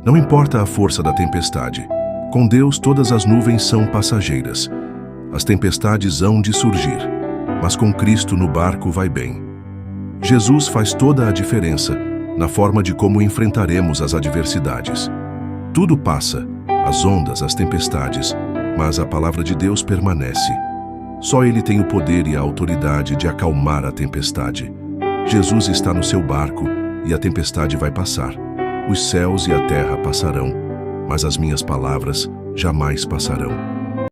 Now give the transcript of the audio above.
Não importa a força da tempestade, com Deus todas as nuvens são passageiras. As tempestades hão de surgir, mas com Cristo no barco vai bem. Jesus faz toda a diferença na forma de como enfrentaremos as adversidades. Tudo passa, as ondas, as tempestades, mas a palavra de Deus permanece. Só Ele tem o poder e a autoridade de acalmar a tempestade. Jesus está no seu barco e a tempestade vai passar. Os céus e a terra passarão, mas as minhas palavras jamais passarão.